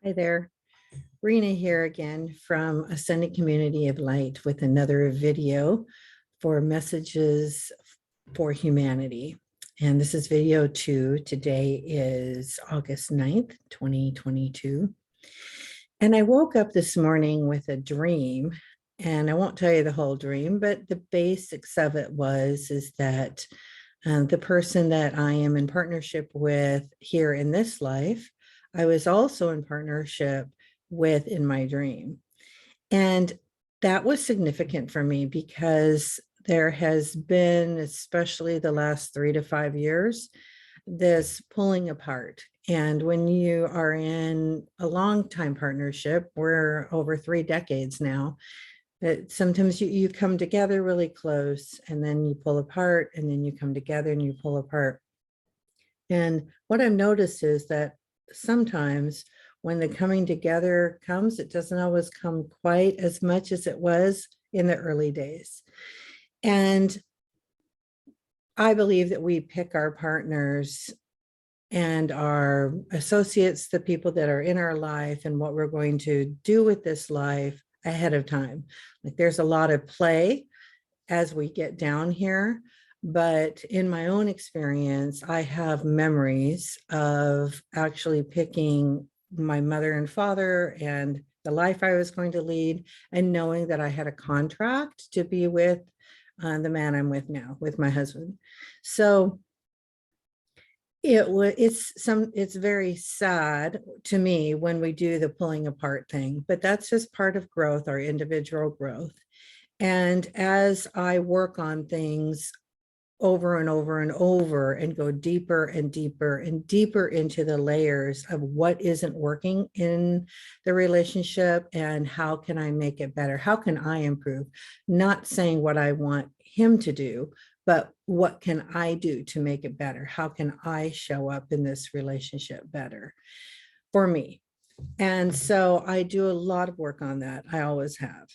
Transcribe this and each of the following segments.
Hi there, Rena here again from Ascending Community of Light with another video for Messages for Humanity. And this is video 2. Today is August 9th, 2022. And I woke up this morning with a dream, and I won't tell you the whole dream, but the basics of it is that the person that I am in partnership with here in this life, I was also in partnership with in my dream. And that was significant for me because there has been, especially the last 3 to 5 years, this pulling apart. And when you are in a long time partnership, we're over 3 decades now, that sometimes you come together really close and then you pull apart and then you come together and you pull apart. And what I've noticed is that sometimes when the coming together comes, it doesn't always come quite as much as it was in the early days. And I believe that we pick our partners and our associates, the people that are in our life and what we're going to do with this life ahead of time. Like there's a lot of play as we get down here. But in my own experience, I have memories of actually picking my mother and father and the life I was going to lead, and knowing that I had a contract to be with the man I'm with now, with my husband. So it's very sad to me when we do the pulling apart thing, but that's just part of growth, our individual growth. And as I work on things over and over and over and go deeper and deeper and deeper into the layers of what isn't working in the relationship and how can I make it better? How can I improve? Not saying what I want him to do, but what can I do to make it better? How can I show up in this relationship better for me? And so I do a lot of work on that. I always have.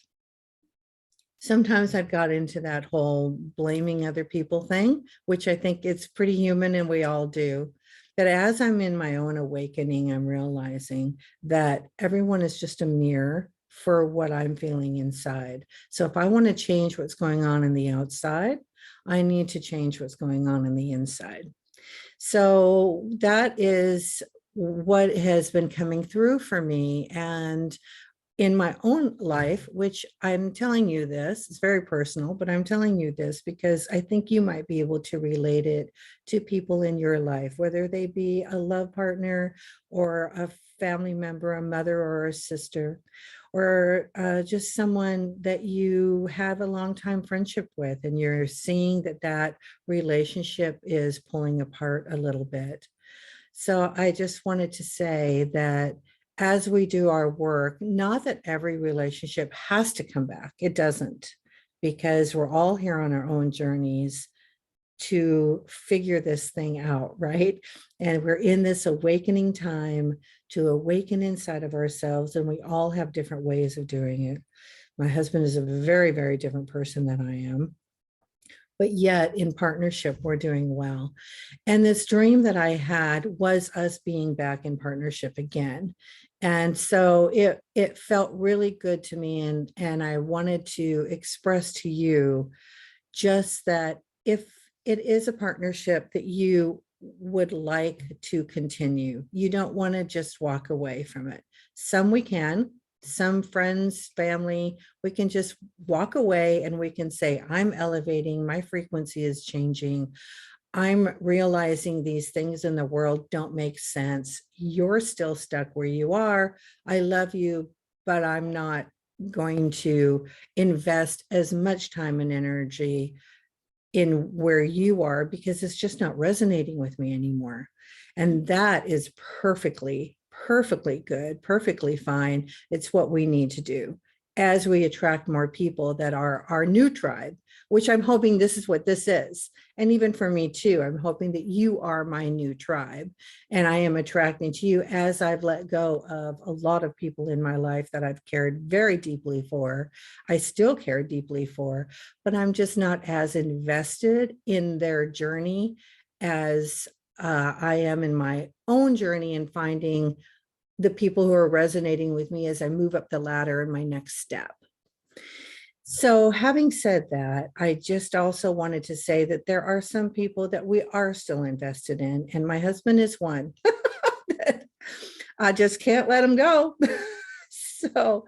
Sometimes I've got into that whole blaming other people thing, which I think it's pretty human and we all do. But as I'm in my own awakening, I'm realizing that everyone is just a mirror for what I'm feeling inside. So if I want to change what's going on in the outside, I need to change what's going on in the inside. So that is what has been coming through for me. And in my own life, which I'm telling you this, it's very personal, but I'm telling you this because I think you might be able to relate it to people in your life, whether they be a love partner or a family member, a mother or a sister, or just someone that you have a long time friendship with, and you're seeing that that relationship is pulling apart a little bit. So I just wanted to say that as we do our work, not that every relationship has to come back. It doesn't, because we're all here on our own journeys to figure this thing out, right? And we're in this awakening time to awaken inside of ourselves, and we all have different ways of doing it. My husband is a very, very different person than I am, but yet in partnership, we're doing well. And this dream that I had was us being back in partnership again. And so it felt really good to me. And I wanted to express to you just that if it is a partnership that you would like to continue, you don't want to just walk away from it. Some we can, some friends, family, we can just walk away and we can say, I'm elevating, my frequency is changing. I'm realizing these things in the world don't make sense. You're still stuck where you are. I love you, but I'm not going to invest as much time and energy in where you are because it's just not resonating with me anymore. And that is perfectly good, perfectly fine. It's what we need to do as we attract more people that are our new tribe, which I'm hoping this is what this is. And even for me too, I'm hoping that you are my new tribe, and I am attracting to you as I've let go of a lot of people in my life that I've cared very deeply for. I still care deeply for, but I'm just not as invested in their journey as I am in my own journey and finding the people who are resonating with me as I move up the ladder in my next step. So having said that, I just also wanted to say that there are some people that we are still invested in, and my husband is one. I just can't let him go. So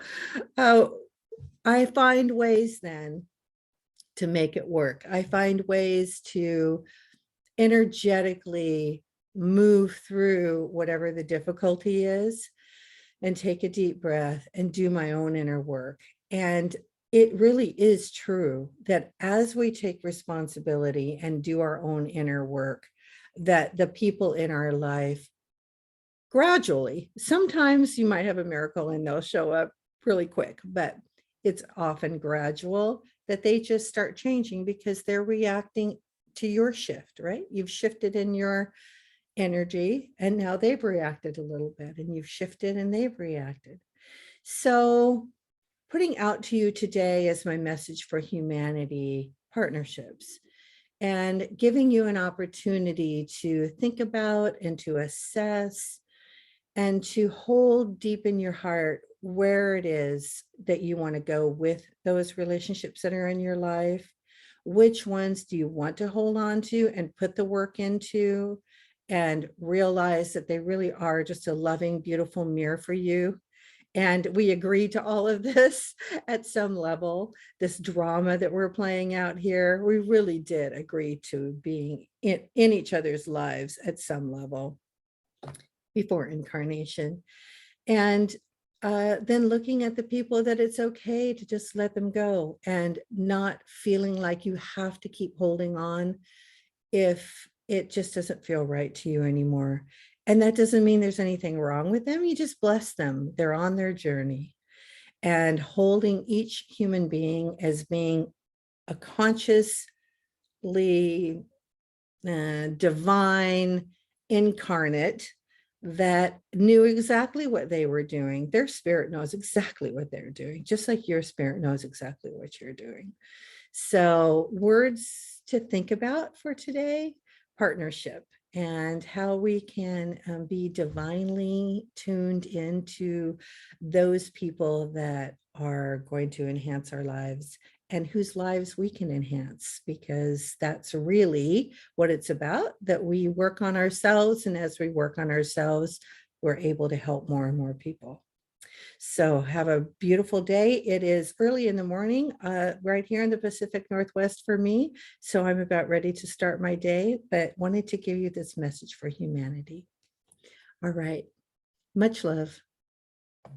I find ways then to make it work. I find ways to energetically move through whatever the difficulty is and take a deep breath and do my own inner work. And it really is true that as we take responsibility and do our own inner work, that the people in our life gradually, sometimes you might have a miracle and they'll show up really quick, but it's often gradual that they just start changing because they're reacting to your shift, right? You've shifted in your energy and now they've reacted a little bit, and you've shifted and they've reacted. So putting out to you today as my message for humanity, partnerships, and giving you an opportunity to think about and to assess and to hold deep in your heart where it is that you want to go with those relationships that are in your life. Which ones do you want to hold on to and put the work into, and realize that they really are just a loving, beautiful mirror for you. And we agree to all of this at some level. This drama that we're playing out here, we really did agree to being in each other's lives at some level before incarnation. And then looking at the people that it's okay to just let them go, and not feeling like you have to keep holding on if it just doesn't feel right to you anymore. And that doesn't mean there's anything wrong with them. You just bless them. They're on their journey, and holding each human being as being a consciously divine incarnate that knew exactly what they were doing. Their spirit knows exactly what they're doing, just like your spirit knows exactly what you're doing. So words to think about for today: partnership, and how we can be divinely tuned into those people that are going to enhance our lives, and whose lives we can enhance, because that's really what it's about, that we work on ourselves. And as we work on ourselves, we're able to help more and more people. So have a beautiful day. It is early in the morning right here in the Pacific Northwest for me. So I'm about ready to start my day, but wanted to give you this message for humanity. All right. Much love.